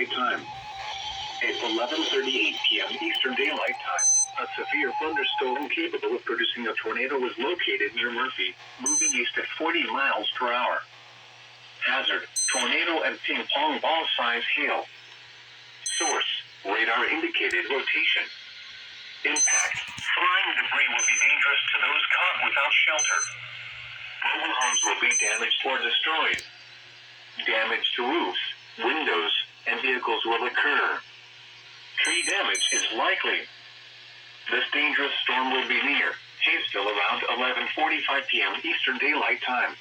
Daylight Time. At 11:38 p.m. Eastern Daylight Time, a severe thunderstorm capable of producing a tornado was located near Murphy, moving east at 40 miles per hour. Hazard: tornado and ping pong ball size hail. Source: radar indicated rotation. Impact: flying debris will be dangerous to those caught without shelter. Mobile homes will be damaged or destroyed. Damage to roofs, windows, and vehicles will occur. Tree damage is likely. This dangerous storm will be near Hayesville around 11:45 p.m. Eastern Daylight Time.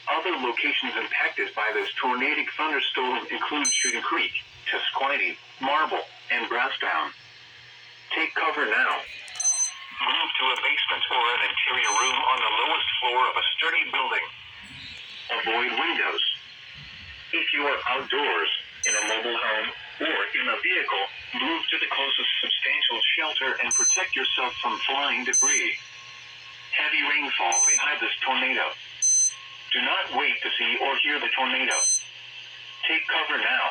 Other locations impacted by this tornadic thunderstorm include Shooting Creek, Tusquity, Marble, and Brasstown. Take cover now. Move to a basement or an interior room on the lowest floor of a sturdy building. Avoid windows. If you are outdoors, in a mobile home, or in a vehicle, move to the closest substantial shelter and protect yourself from flying debris. Heavy rainfall may hide this tornado. Do not wait to see or hear the tornado. Take cover now.